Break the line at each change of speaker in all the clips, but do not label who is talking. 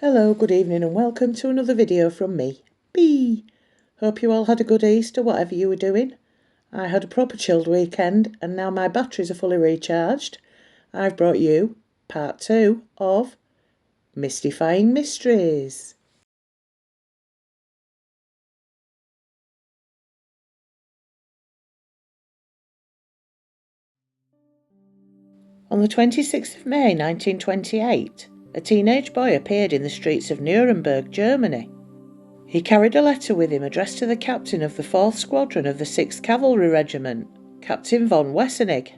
Hello, good evening and welcome to another video from me, B. Hope you all had a good Easter, whatever you were doing. I had a proper chilled weekend and now my batteries are fully recharged. I've brought you part 2 of Mystifying Mysteries. On the 26th of May 1928, a teenage boy appeared in the streets of Nuremberg, Germany. He carried a letter with him addressed to the captain of the 4th Squadron of the 6th Cavalry Regiment, Captain von Wessenig.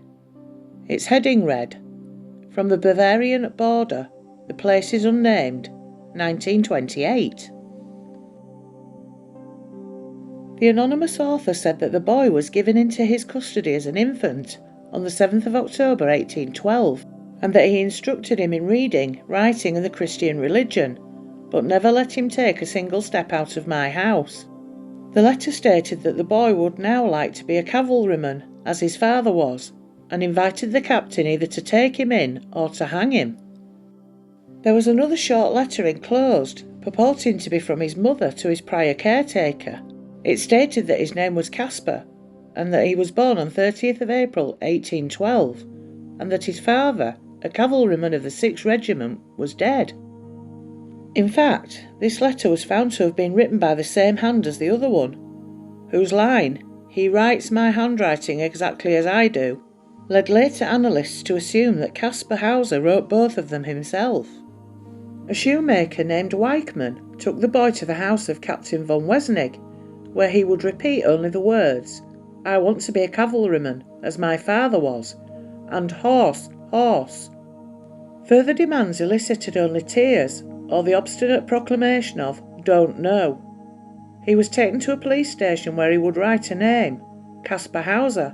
Its heading read, "From the Bavarian border, the place is unnamed, 1928. The anonymous author said that the boy was given into his custody as an infant on the 7th of October 1812, and that he instructed him in reading, writing and the Christian religion, but never let him take a single step out of my house. The letter stated that the boy would now like to be a cavalryman, as his father was, and invited the captain either to take him in or to hang him. There was another short letter enclosed, purporting to be from his mother to his prior caretaker. It stated that his name was Caspar, and that he was born on 30th of April 1812, and that his father, a cavalryman of the 6th Regiment, was dead. In fact, this letter was found to have been written by the same hand as the other one, whose line, "He writes my handwriting exactly as I do," led later analysts to assume that Caspar Hauser wrote both of them himself. A shoemaker named Weichmann took the boy to the house of Captain von Wessenig, where he would repeat only the words, "I want to be a cavalryman, as my father was," and "horse, horse." Further demands elicited only tears, or the obstinate proclamation of "don't know." He was taken to a police station where he would write a name, Caspar Hauser.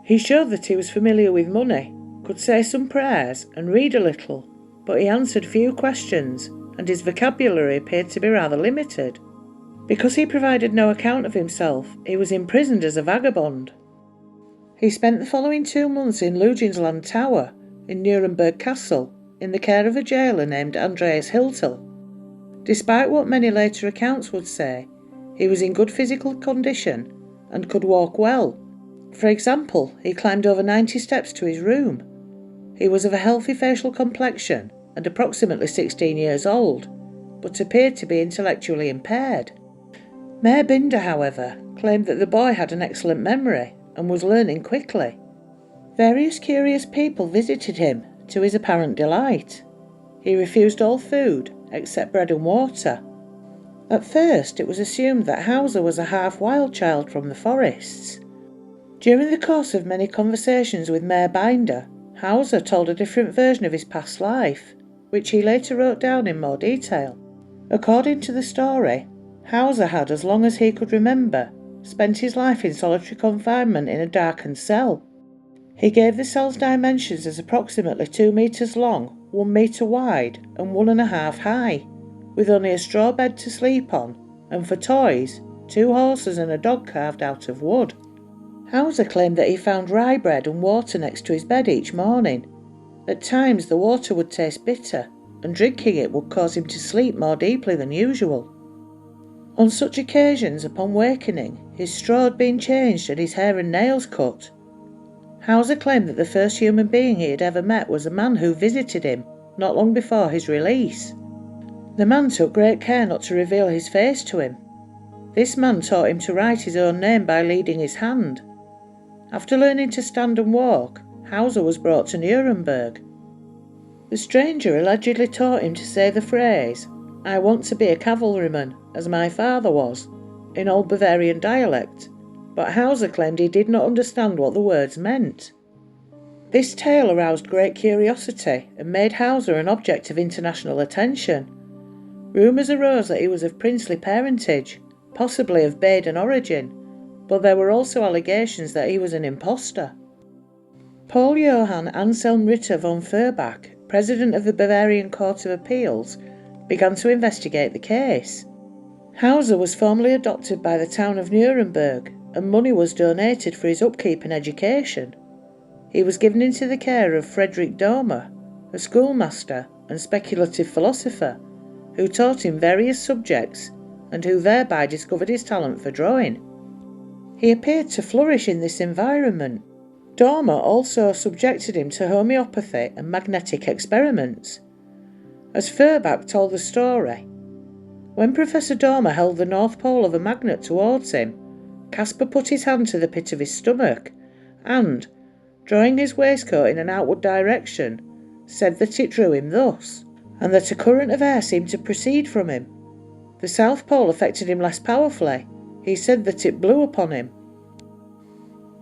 He showed that he was familiar with money, could say some prayers and read a little, but he answered few questions and his vocabulary appeared to be rather limited. Because he provided no account of himself, he was imprisoned as a vagabond. He spent the following 2 months in Luginsland Tower, in Nuremberg Castle, in the care of a jailer named Andreas Hiltel. Despite what many later accounts would say, he was in good physical condition and could walk well. For example, he climbed over 90 steps to his room. He was of a healthy facial complexion and approximately 16 years old, but appeared to be intellectually impaired. Mayor Binder, however, claimed that the boy had an excellent memory and was learning quickly. Various curious people visited him, to his apparent delight. He refused all food, except bread and water. At first, it was assumed that Hauser was a half-wild child from the forests. During the course of many conversations with Mayor Binder, Hauser told a different version of his past life, which he later wrote down in more detail. According to the story, Hauser had, as long as he could remember, spent his life in solitary confinement in a darkened cell. He gave the cell's dimensions as approximately 2 meters long, 1 meter wide and 1.5 high, with only a straw bed to sleep on, and for toys, 2 horses and a dog carved out of wood. Hauser claimed that he found rye bread and water next to his bed each morning. At times the water would taste bitter, and drinking it would cause him to sleep more deeply than usual. On such occasions, upon wakening, his straw had been changed and his hair and nails cut. Hauser claimed that the first human being he had ever met was a man who visited him not long before his release. The man took great care not to reveal his face to him. This man taught him to write his own name by leading his hand. After learning to stand and walk, Hauser was brought to Nuremberg. The stranger allegedly taught him to say the phrase, "I want to be a cavalryman, as my father was," in Old Bavarian dialect, but Hauser claimed he did not understand what the words meant. This tale aroused great curiosity and made Hauser an object of international attention. Rumours arose that he was of princely parentage, possibly of Baden origin, but there were also allegations that he was an impostor. Paul Johann Anselm Ritter von Feuerbach, president of the Bavarian Court of Appeals, began to investigate the case. Hauser was formally adopted by the town of Nuremberg, and money was donated for his upkeep and education. He was given into the care of Frederick Domer, a schoolmaster and speculative philosopher, who taught him various subjects and who thereby discovered his talent for drawing. He appeared to flourish in this environment. Dormer also subjected him to homeopathy and magnetic experiments. As Feuerbach told the story, when Professor Dormer held the north pole of a magnet towards him, Caspar put his hand to the pit of his stomach and, drawing his waistcoat in an outward direction, said that it drew him thus, and that a current of air seemed to proceed from him. The south pole affected him less powerfully. He said that it blew upon him.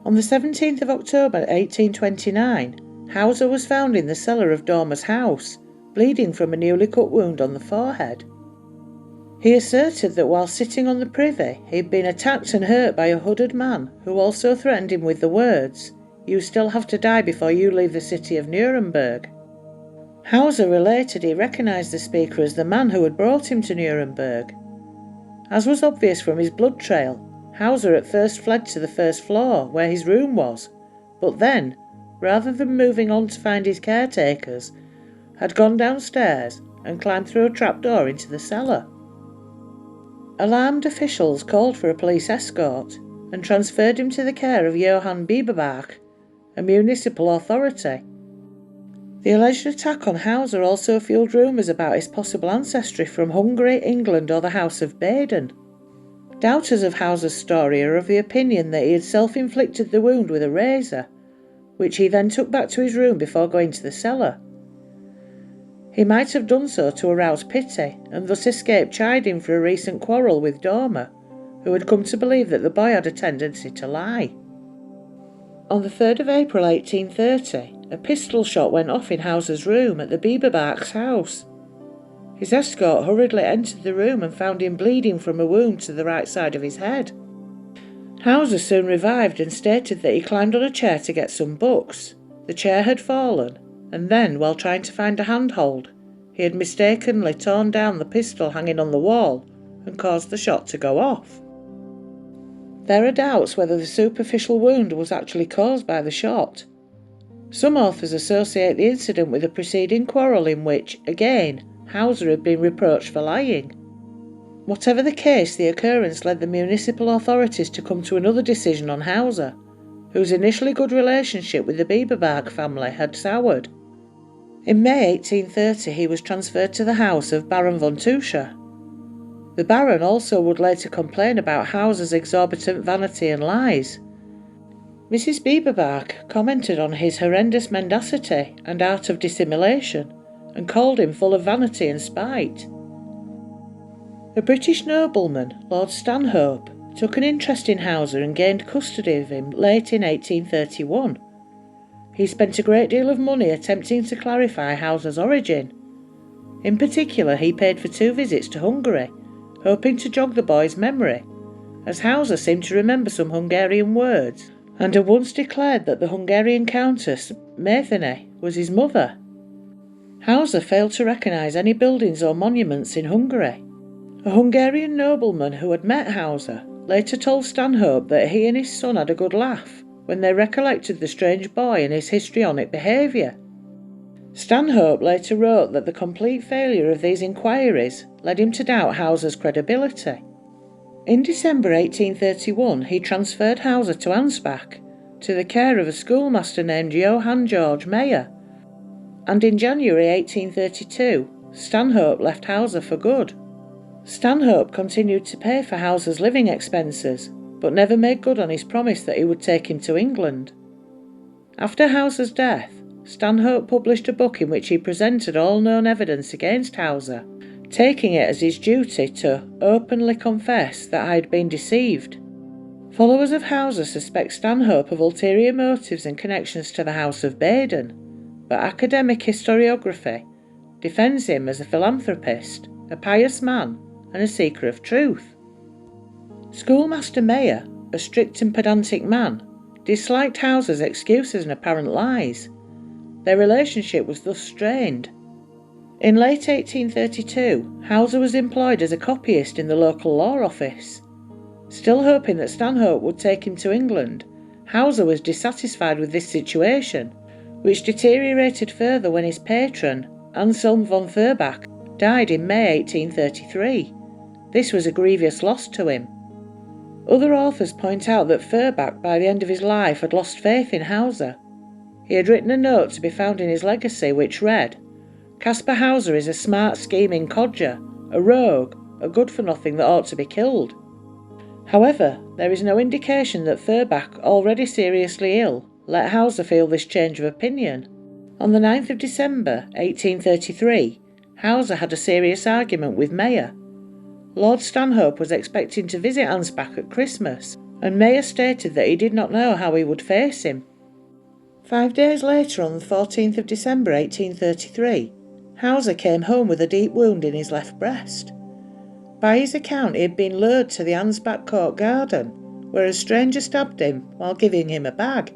On the 17th of October 1829, Hauser was found in the cellar of Dormer's house, bleeding from a newly cut wound on the forehead. He asserted that while sitting on the privy, he had been attacked and hurt by a hooded man who also threatened him with the words, "You still have to die before you leave the city of Nuremberg." Hauser related he recognised the speaker as the man who had brought him to Nuremberg. As was obvious from his blood trail, Hauser at first fled to the first floor, where his room was, but then, rather than moving on to find his caretakers, had gone downstairs and climbed through a trapdoor into the cellar. Alarmed officials called for a police escort and transferred him to the care of Johann Bieberbach, a municipal authority. The alleged attack on Hauser also fueled rumours about his possible ancestry from Hungary, England or the House of Baden. Doubters of Hauser's story are of the opinion that he had self-inflicted the wound with a razor, which he then took back to his room before going to the cellar. He might have done so to arouse pity and thus escape chiding for a recent quarrel with Dormer, who had come to believe that the boy had a tendency to lie. On the 3rd of April 1830, a pistol shot went off in Hauser's room at the Bieberbach's house. His escort hurriedly entered the room and found him bleeding from a wound to the right side of his head. Hauser soon revived and stated that he climbed on a chair to get some books. The chair had fallen, and then, while trying to find a handhold, he had mistakenly torn down the pistol hanging on the wall and caused the shot to go off. There are doubts whether the superficial wound was actually caused by the shot. Some authors associate the incident with a preceding quarrel in which, again, Hauser had been reproached for lying. Whatever the case, the occurrence led the municipal authorities to come to another decision on Hauser, whose initially good relationship with the Bieberbach family had soured. In May 1830 he was transferred to the house of Baron von Tuscher. The Baron also would later complain about Hauser's exorbitant vanity and lies. Mrs. Bieberbach commented on his horrendous mendacity and art of dissimulation, and called him full of vanity and spite. A British nobleman, Lord Stanhope, took an interest in Hauser and gained custody of him late in 1831. He spent a great deal of money attempting to clarify Hauser's origin. In particular, he paid for 2 visits to Hungary, hoping to jog the boy's memory, as Hauser seemed to remember some Hungarian words, and had once declared that the Hungarian Countess, Matheny, was his mother. Hauser failed to recognise any buildings or monuments in Hungary. A Hungarian nobleman who had met Hauser later told Stanhope that he and his son had a good laugh when they recollected the strange boy and his histrionic behaviour. Stanhope later wrote that the complete failure of these inquiries led him to doubt Hauser's credibility. In December 1831 he transferred Hauser to Ansbach, to the care of a schoolmaster named Johann Georg Meyer, and in January 1832 Stanhope left Hauser for good. Stanhope continued to pay for Hauser's living expenses, but never made good on his promise that he would take him to England. After Hauser's death, Stanhope published a book in which he presented all known evidence against Hauser, taking it as his duty to openly confess that I had been deceived. Followers of Hauser suspect Stanhope of ulterior motives and connections to the House of Baden, but academic historiography defends him as a philanthropist, a pious man, and a seeker of truth. Schoolmaster Meyer, a strict and pedantic man, disliked Hauser's excuses and apparent lies. Their relationship was thus strained. In late 1832, Hauser was employed as a copyist in the local law office. Still hoping that Stanhope would take him to England, Hauser was dissatisfied with this situation, which deteriorated further when his patron, Anselm von Feuerbach, died in May 1833. This was a grievous loss to him. Other authors point out that Feuerbach, by the end of his life, had lost faith in Hauser. He had written a note to be found in his legacy which read, "Caspar Hauser is a smart, scheming codger, a rogue, a good-for-nothing that ought to be killed." However, there is no indication that Feuerbach, already seriously ill, let Hauser feel this change of opinion. On the 9th of December 1833, Hauser had a serious argument with Meyer. Lord Stanhope was expecting to visit Ansbach at Christmas, and Meyer stated that he did not know how he would face him. 5 days later, on the 14th of December 1833, Hauser came home with a deep wound in his left breast. By his account, he had been lured to the Ansbach court garden, where a stranger stabbed him while giving him a bag.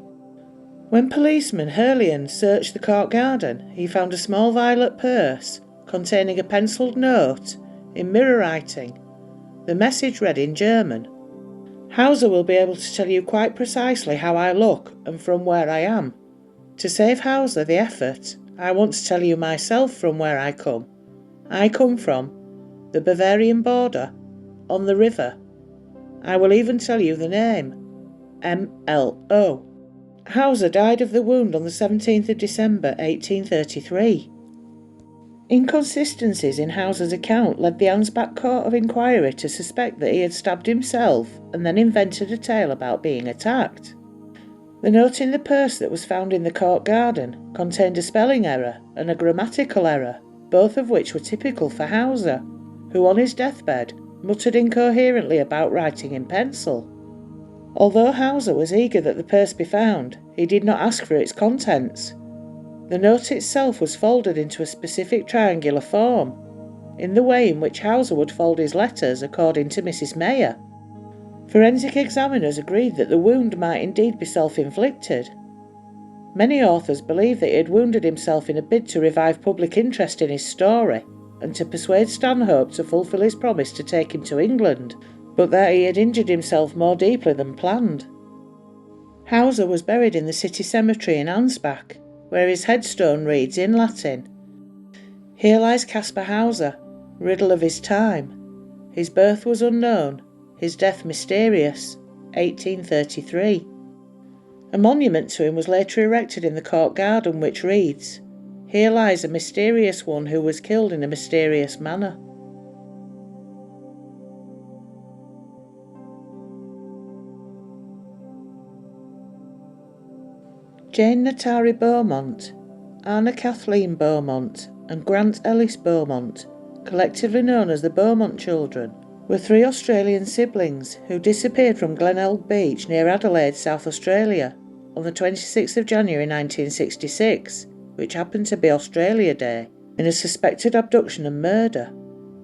When policeman Herlian searched the court garden, he found a small violet purse containing a pencilled note in mirror writing. The message read in German, "Hauser will be able to tell you quite precisely how I look and from where I am. To save Hauser the effort, I want to tell you myself from where I come. I come from the Bavarian border, on the river. I will even tell you the name, MLO." Hauser died of the wound on the 17th of December 1833. Inconsistencies in Hauser's account led the Ansbach Court of Inquiry to suspect that he had stabbed himself and then invented a tale about being attacked. The note in the purse that was found in the court garden contained a spelling error and a grammatical error, both of which were typical for Hauser, who on his deathbed muttered incoherently about writing in pencil. Although Hauser was eager that the purse be found, he did not ask for its contents. The note itself was folded into a specific triangular form, in the way in which Hauser would fold his letters according to Mrs. Meyer. Forensic examiners agreed that the wound might indeed be self-inflicted. Many authors believe that he had wounded himself in a bid to revive public interest in his story and to persuade Stanhope to fulfil his promise to take him to England, but that he had injured himself more deeply than planned. Hauser was buried in the city cemetery in Ansbach, where his headstone reads in Latin, "Here lies Caspar Hauser, riddle of his time. His birth was unknown, his death mysterious, 1833. A monument to him was later erected in the court garden which reads, "Here lies a mysterious one who was killed in a mysterious manner." Jane Natari Beaumont, Anna Kathleen Beaumont and Grant Ellis Beaumont, collectively known as the Beaumont children, were 3 Australian siblings who disappeared from Glenelg Beach near Adelaide, South Australia, on the 26th of January 1966, which happened to be Australia Day, in a suspected abduction and murder.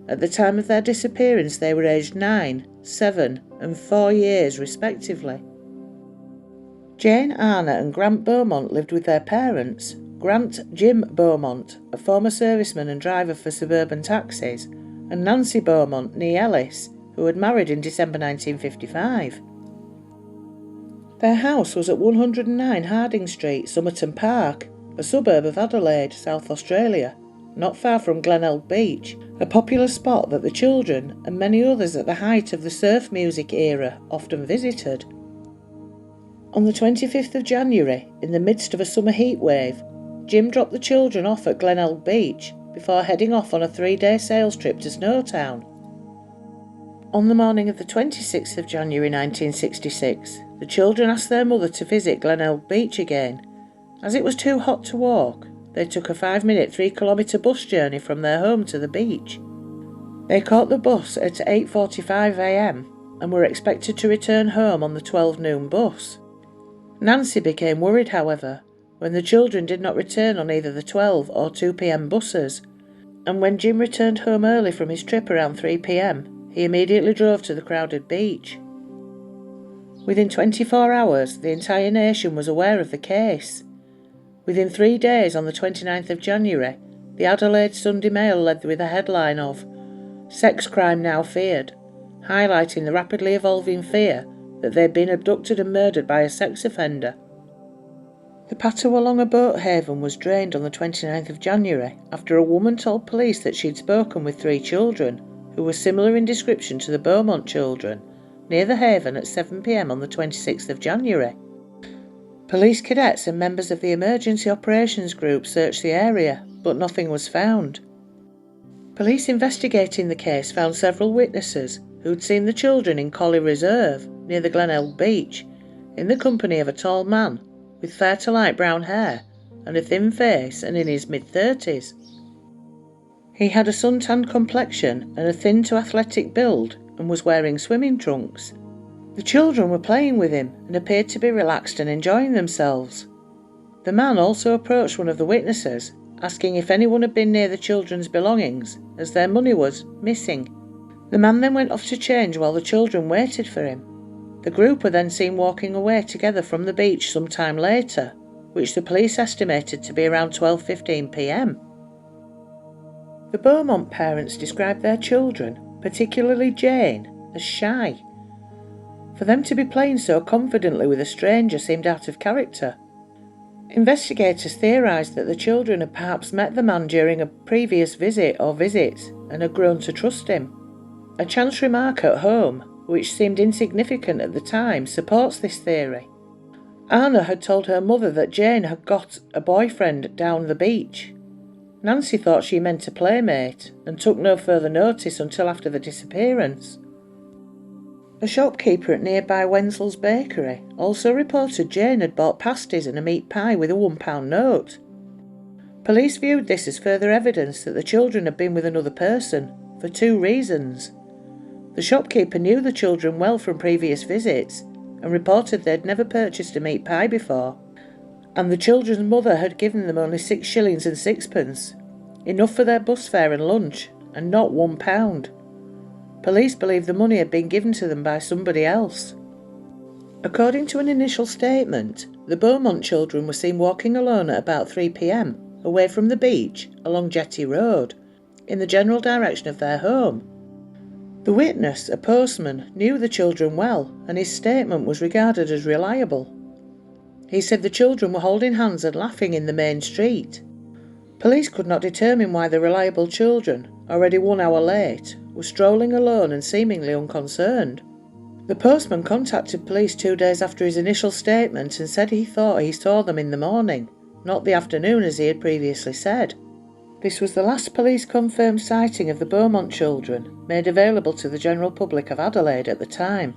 At the time of their disappearance, they were aged 9, 7 and 4 years respectively. Jane, Anna and Grant Beaumont lived with their parents, Grant Jim Beaumont, a former serviceman and driver for suburban taxis, and Nancy Beaumont, née Ellis, who had married in December 1955. Their house was at 109 Harding Street, Somerton Park, a suburb of Adelaide, South Australia, not far from Glenelg Beach, a popular spot that the children and many others at the height of the surf music era often visited. On the 25th of January, in the midst of a summer heatwave, Jim dropped the children off at Glenelg Beach before heading off on a 3-day sales trip to Snowtown. On the morning of the 26th of January 1966, the children asked their mother to visit Glenelg Beach again. As it was too hot to walk, they took a 5-minute 3-kilometre bus journey from their home to the beach. They caught the bus at 8:45 a.m. and were expected to return home on the 12 noon bus. Nancy became worried, however, when the children did not return on either the 12 or 2 p.m. buses, and when Jim returned home early from his trip around 3 p.m, he immediately drove to the crowded beach. Within 24 hours, the entire nation was aware of the case. Within 3 days, on the 29th of January, the Adelaide Sunday Mail led with a headline of "Sex Crime Now Feared," highlighting the rapidly evolving fear that they'd been abducted and murdered by a sex offender. The patter along a boat haven was drained on the 29th of January after a woman told police that she'd spoken with 3 children who were similar in description to the Beaumont children near the haven at 7 p.m. on the 26th of January. Police cadets and members of the emergency operations group searched the area, but nothing was found. Police investigating the case found several witnesses who'd seen the children in Collie Reserve near the Glenelg beach in the company of a tall man with fair to light brown hair and a thin face and in his mid-30s. He had a suntanned complexion and a thin to athletic build and was wearing swimming trunks. The children were playing with him and appeared to be relaxed and enjoying themselves. The man also approached one of the witnesses, asking if anyone had been near the children's belongings, as their money was missing. The man then went off to change while the children waited for him. The group were then seen walking away together from the beach some time later, which the police estimated to be around 12:15 p.m. The Beaumont parents described their children, particularly Jane, as shy. For them to be playing so confidently with a stranger seemed out of character. Investigators theorised that the children had perhaps met the man during a previous visit or visits and had grown to trust him. A chance remark at home, which seemed insignificant at the time, supports this theory. Anna had told her mother that Jane had got a boyfriend down the beach. Nancy thought she meant a playmate and took no further notice until after the disappearance. A shopkeeper at nearby Wenzel's Bakery also reported Jane had bought pasties and a meat pie with a £1 note. Police viewed this as further evidence that the children had been with another person, for 2 reasons. The shopkeeper knew the children well from previous visits and reported they'd never purchased a meat pie before, and the children's mother had given them only 6 shillings and sixpence, enough for their bus fare and lunch, and not £1. Police believe the money had been given to them by somebody else. According to an initial statement, the Beaumont children were seen walking alone at about 3 p.m, away from the beach along Jetty Road, in the general direction of their home. The witness, a postman, knew the children well, and his statement was regarded as reliable. He said the children were holding hands and laughing in the main street. Police could not determine why the reliable children, already 1 hour late, were strolling alone and seemingly unconcerned. The postman contacted police 2 days after his initial statement and said he thought he saw them in the morning, not the afternoon as he had previously said. This was the last police-confirmed sighting of the Beaumont children, made available to the general public of Adelaide at the time.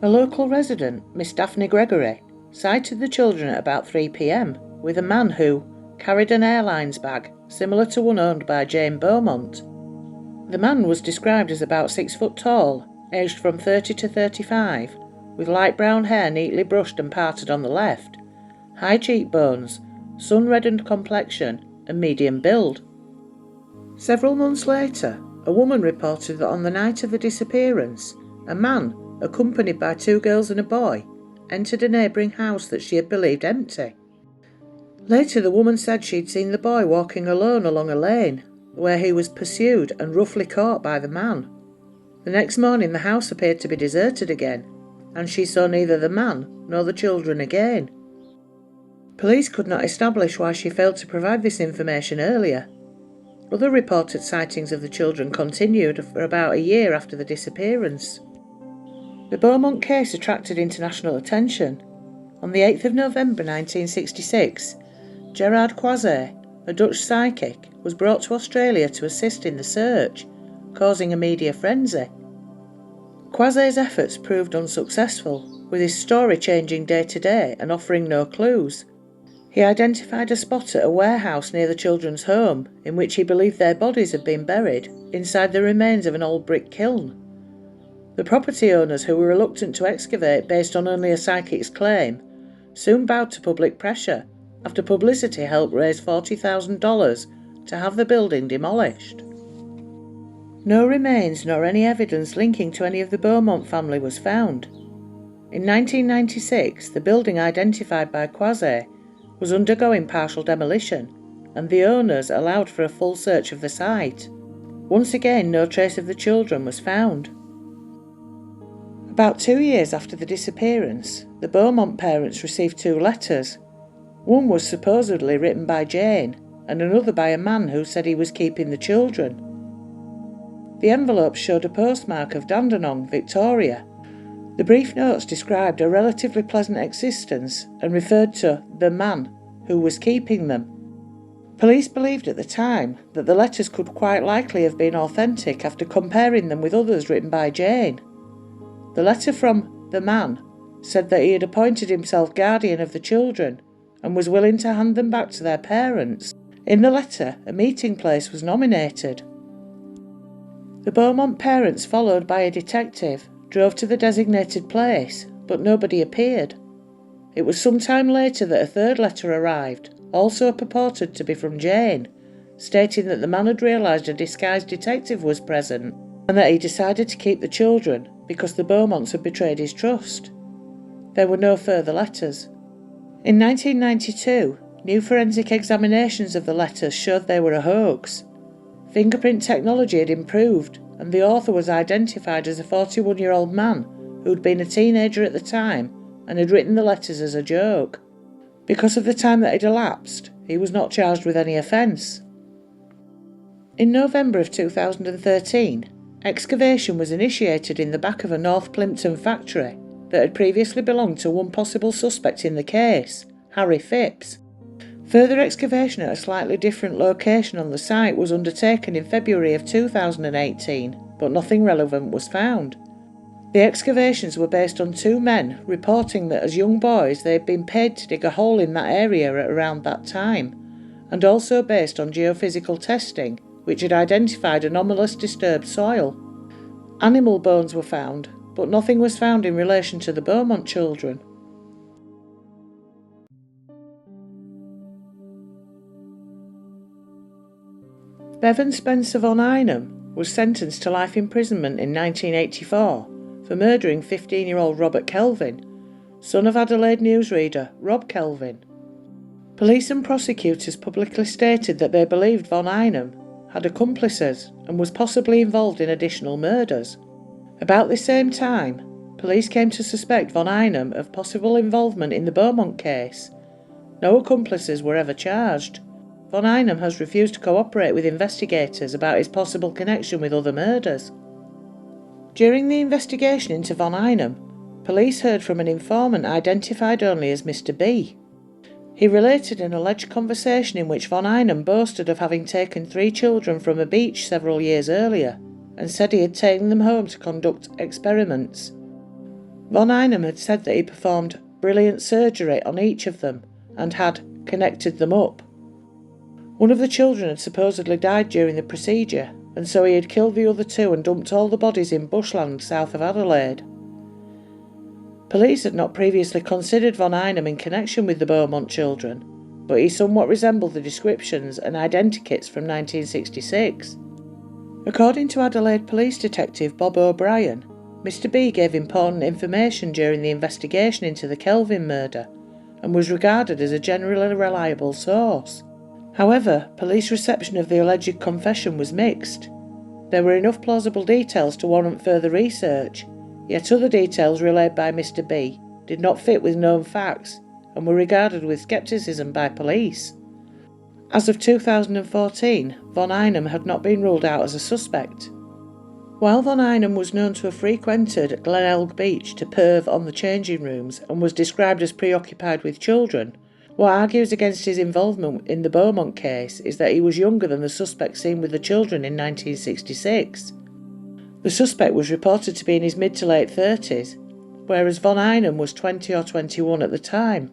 A local resident, Miss Daphne Gregory, sighted the children at about 3 p.m, with a man who carried an airlines bag similar to one owned by Jane Beaumont. The man was described as about 6 foot tall, aged from 30 to 35, with light brown hair neatly brushed and parted on the left, high cheekbones, sun-reddened complexion, and medium build. Several months later, a woman reported that on the night of the disappearance, a man, accompanied by 2 girls and a boy, entered a neighbouring house that she had believed empty. Later, the woman said she'd seen the boy walking alone along a lane, where he was pursued and roughly caught by the man. The next morning, the house appeared to be deserted again, and she saw neither the man nor the children again. Police could not establish why she failed to provide this information earlier. Other reported sightings of the children continued for about a year after the disappearance. The Beaumont case attracted international attention. On the 8th of November 1966, Gerard Croiset, a Dutch psychic, was brought to Australia to assist in the search, causing a media frenzy. Croiset's efforts proved unsuccessful, with his story changing day to day and offering no clues. He identified a spot at a warehouse near the children's home in which he believed their bodies had been buried inside the remains of an old brick kiln. The property owners, who were reluctant to excavate based on only a psychic's claim, soon bowed to public pressure after publicity helped raise $40,000 to have the building demolished. No remains nor any evidence linking to any of the Beaumont family was found. In 1996, the building identified by Croiset was undergoing partial demolition, and the owners allowed for a full search of the site. Once again, no trace of the children was found. About 2 years after the disappearance, the Beaumont parents received 2 letters. One was supposedly written by Jane, and another by a man who said he was keeping the children. The envelopes showed a postmark of Dandenong, Victoria. The brief notes described a relatively pleasant existence and referred to the man who was keeping them. Police believed at the time that the letters could quite likely have been authentic after comparing them with others written by Jane. The letter from the man said that he had appointed himself guardian of the children and was willing to hand them back to their parents. In the letter, a meeting place was nominated. The Beaumont parents, followed by a detective, drove to the designated place, but nobody appeared. It was some time later that a 3rd letter arrived, also purported to be from Jane, stating that the man had realised a disguised detective was present and that he decided to keep the children because the Beaumonts had betrayed his trust. There were no further letters. In 1992, new forensic examinations of the letters showed they were a hoax. Fingerprint technology had improved, and the author was identified as a 41-year-old man who'd been a teenager at the time and had written the letters as a joke. Because of the time that had elapsed, he was not charged with any offence. In November of 2013, excavation was initiated in the back of a North Plimpton factory that had previously belonged to one possible suspect in the case, Harry Phipps. Further excavation at a slightly different location on the site was undertaken in February of 2018, but nothing relevant was found. The excavations were based on 2 men reporting that as young boys they had been paid to dig a hole in that area at around that time, and also based on geophysical testing, which had identified anomalous disturbed soil. Animal bones were found, but nothing was found in relation to the Beaumont children. Bevan Spencer von Einem was sentenced to life imprisonment in 1984 for murdering 15-year-old Robert Kelvin, son of Adelaide newsreader Rob Kelvin. Police and prosecutors publicly stated that they believed von Einem had accomplices and was possibly involved in additional murders. About the same time, police came to suspect von Einem of possible involvement in the Beaumont case. No accomplices were ever charged. Von Einem has refused to cooperate with investigators about his possible connection with other murders. During the investigation into von Einem, police heard from an informant identified only as Mr. B. He related an alleged conversation in which von Einem boasted of having taken 3 children from a beach several years earlier and said he had taken them home to conduct experiments. Von Einem had said that he performed brilliant surgery on each of them and had connected them up. One of the children had supposedly died during the procedure, and so he had killed the other 2 and dumped all the bodies in bushland south of Adelaide. Police had not previously considered von Einem in connection with the Beaumont children, but he somewhat resembled the descriptions and identikits from 1966. According to Adelaide Police Detective Bob O'Brien, Mr. B gave important information during the investigation into the Kelvin murder and was regarded as a generally reliable source. However, police reception of the alleged confession was mixed. There were enough plausible details to warrant further research, yet other details relayed by Mr. B did not fit with known facts and were regarded with scepticism by police. As of 2014, von Einem had not been ruled out as a suspect. While von Einem was known to have frequented Glenelg Beach to perv on the changing rooms and was described as preoccupied with children, what argues against his involvement in the Beaumont case is that he was younger than the suspect seen with the children in 1966. The suspect was reported to be in his mid to late 30s, whereas von Einem was 20 or 21 at the time.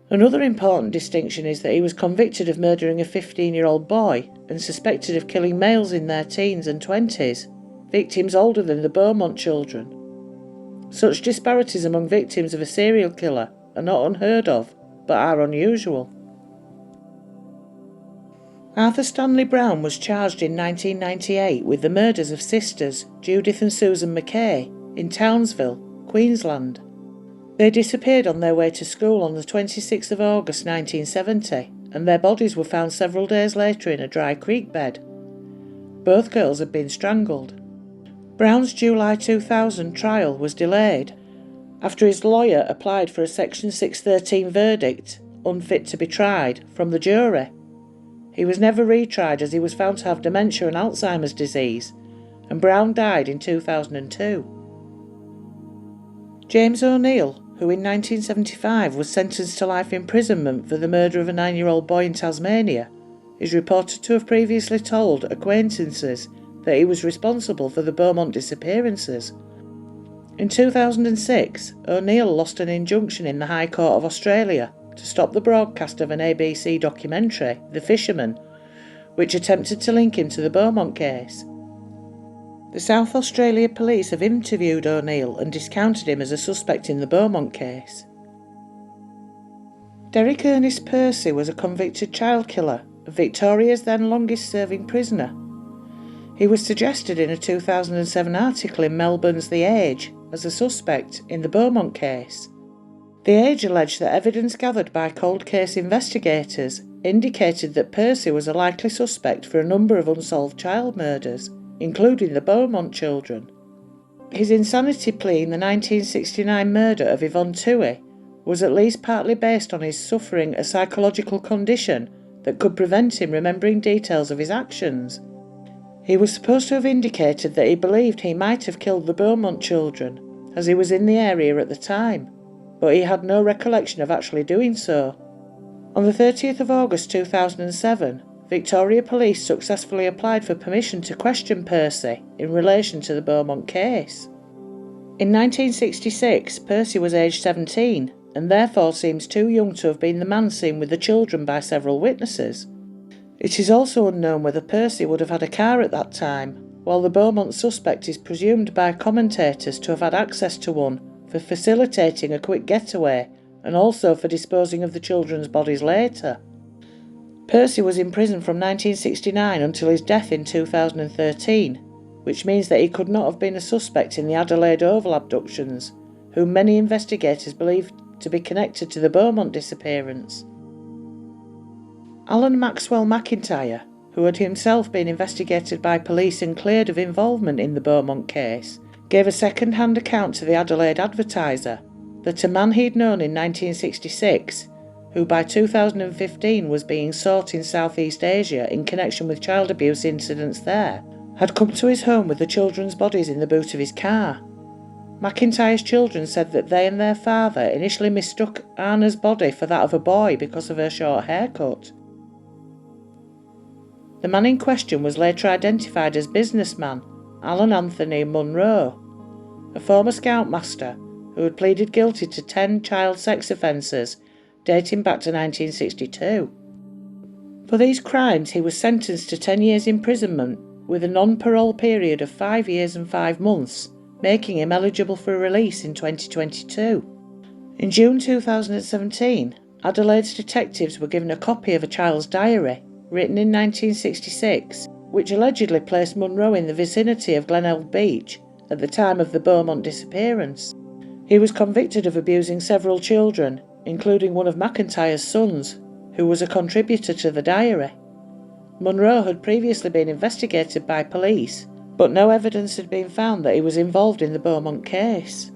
Another important distinction is that he was convicted of murdering a 15-year-old boy and suspected of killing males in their teens and 20s, victims older than the Beaumont children. Such disparities among victims of a serial killer are not unheard of, but are unusual. Arthur Stanley Brown was charged in 1998 with the murders of sisters Judith and Susan Mackay in Townsville, Queensland. They disappeared on their way to school on the 26th of August 1970, and their bodies were found several days later in a dry creek bed. Both girls had been strangled. Brown's July 2000 trial was delayed after his lawyer applied for a Section 613 verdict, unfit to be tried, from the jury. He was never retried as he was found to have dementia and Alzheimer's disease, and Brown died in 2002. James O'Neill, who in 1975 was sentenced to life imprisonment for the murder of a 9-year-old boy in Tasmania, is reported to have previously told acquaintances that he was responsible for the Beaumont disappearances. In 2006, O'Neill lost an injunction in the High Court of Australia to stop the broadcast of an ABC documentary, The Fisherman, which attempted to link him to the Beaumont case. The South Australia Police have interviewed O'Neill and discounted him as a suspect in the Beaumont case. Derek Ernest Percy was a convicted child killer, Victoria's then longest-serving prisoner. He was suggested in a 2007 article in Melbourne's The Age as a suspect in the Beaumont case. The Age alleged that evidence gathered by cold case investigators indicated that Percy was a likely suspect for a number of unsolved child murders, including the Beaumont children. His insanity plea in the 1969 murder of Yvonne Toohey was at least partly based on his suffering a psychological condition that could prevent him remembering details of his actions. He was supposed to have indicated that he believed he might have killed the Beaumont children, as he was in the area at the time, but he had no recollection of actually doing so. On the 30th of August 2007, Victoria Police successfully applied for permission to question Percy in relation to the Beaumont case. In 1966, Percy was aged 17 and therefore seems too young to have been the man seen with the children by several witnesses. It is also unknown whether Percy would have had a car at that time, while the Beaumont suspect is presumed by commentators to have had access to one for facilitating a quick getaway and also for disposing of the children's bodies later. Percy was in prison from 1969 until his death in 2013, which means that he could not have been a suspect in the Adelaide Oval abductions, whom many investigators believe to be connected to the Beaumont disappearance. Alan Maxwell McIntyre, who had himself been investigated by police and cleared of involvement in the Beaumont case, gave a second-hand account to the Adelaide Advertiser that a man he'd known in 1966, who by 2015 was being sought in Southeast Asia in connection with child abuse incidents there, had come to his home with the children's bodies in the boot of his car. McIntyre's children said that they and their father initially mistook Anna's body for that of a boy because of her short haircut. The man in question was later identified as businessman Alan Anthony Munro, a former scoutmaster who had pleaded guilty to 10 child sex offences dating back to 1962. For these crimes he was sentenced to 10 years imprisonment with a non-parole period of 5 years and 5 months, making him eligible for release in 2022. In June 2017, Adelaide's detectives were given a copy of a child's diary, written in 1966, which allegedly placed Munro in the vicinity of Glenelg Beach at the time of the Beaumont disappearance. He was convicted of abusing several children, including one of McIntyre's sons, who was a contributor to the diary. Munro had previously been investigated by police, but no evidence had been found that he was involved in the Beaumont case.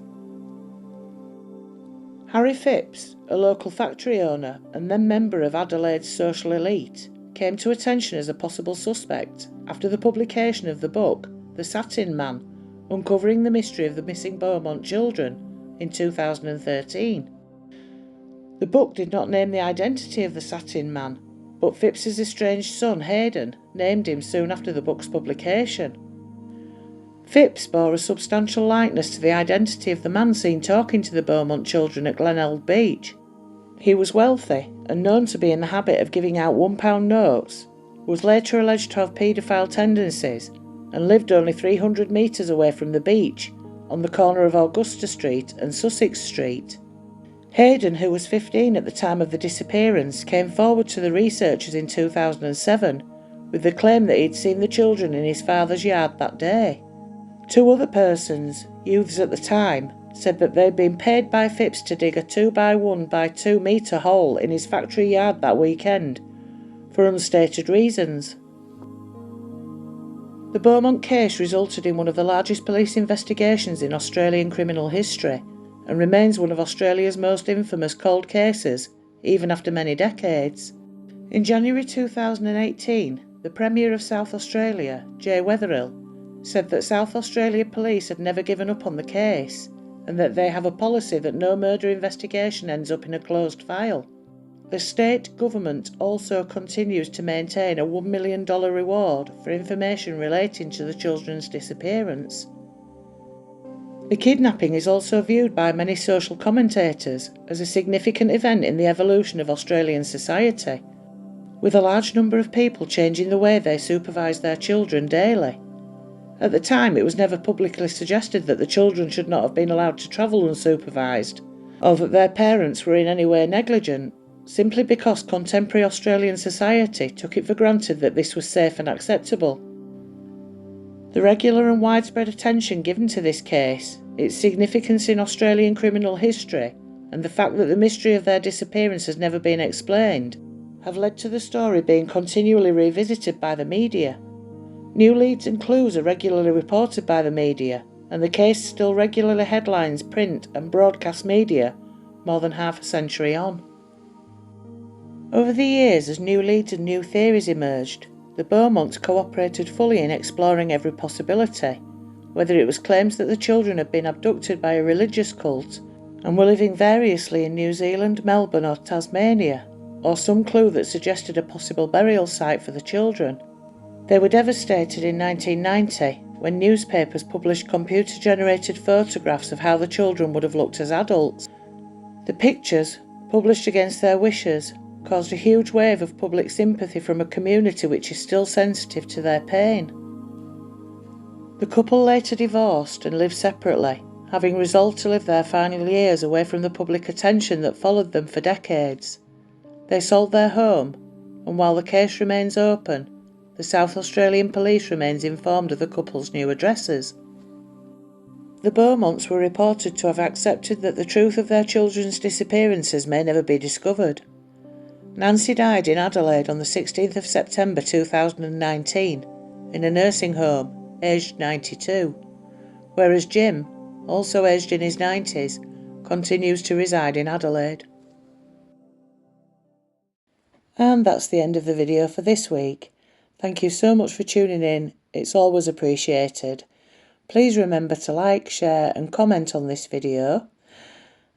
Harry Phipps, a local factory owner and then member of Adelaide's social elite, came to attention as a possible suspect after the publication of the book The Satin Man, uncovering the mystery of the missing Beaumont children in 2013. The book did not name the identity of the Satin Man, but Phipps's estranged son Hayden named him soon after the book's publication. Phipps bore a substantial likeness to the identity of the man seen talking to the Beaumont children at Glenelg Beach. He was wealthy and known to be in the habit of giving out £1 notes, was later alleged to have paedophile tendencies, and lived only 300 metres away from the beach, on the corner of Augusta Street and Sussex Street. Hayden, who was 15 at the time of the disappearance, came forward to the researchers in 2007 with the claim that he'd seen the children in his father's yard that day. 2 other persons, youths at the time, said that they'd been paid by Phipps to dig a 2x1 by 2 metre hole in his factory yard that weekend, for unstated reasons. The Beaumont case resulted in one of the largest police investigations in Australian criminal history and remains one of Australia's most infamous cold cases, even after many decades. In January 2018, the Premier of South Australia, Jay Weatherill, said that South Australia Police had never given up on the case and that they have a policy that no murder investigation ends up in a closed file. The state government also continues to maintain a $1 million reward for information relating to the children's disappearance. The kidnapping is also viewed by many social commentators as a significant event in the evolution of Australian society, with a large number of people changing the way they supervise their children daily. At the time, it was never publicly suggested that the children should not have been allowed to travel unsupervised, or that their parents were in any way negligent, simply because contemporary Australian society took it for granted that this was safe and acceptable. The regular and widespread attention given to this case, its significance in Australian criminal history, and the fact that the mystery of their disappearance has never been explained, have led to the story being continually revisited by the media. New leads and clues are regularly reported by the media, and the case still regularly headlines print and broadcast media more than half a century on. Over the years, as new leads and new theories emerged, the Beaumonts cooperated fully in exploring every possibility, whether it was claims that the children had been abducted by a religious cult and were living variously in New Zealand, Melbourne or Tasmania, or some clue that suggested a possible burial site for the children. They were devastated in 1990 when newspapers published computer-generated photographs of how the children would have looked as adults. The pictures, published against their wishes, caused a huge wave of public sympathy from a community which is still sensitive to their pain. The couple later divorced and lived separately, having resolved to live their final years away from the public attention that followed them for decades. They sold their home, and while the case remains open, the South Australian Police remains informed of the couple's new addresses. The Beaumonts were reported to have accepted that the truth of their children's disappearances may never be discovered. Nancy died in Adelaide on the 16th of September 2019 in a nursing home, aged 92, whereas Jim, also aged in his 90s, continues to reside in Adelaide. And that's the end of the video for this week. Thank you so much for tuning in, it's always appreciated. Please remember to like, share and comment on this video.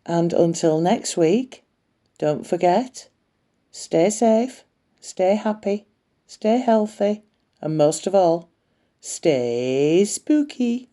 And until next week, don't forget, stay safe, stay happy, stay healthy, and most of all, stay spooky.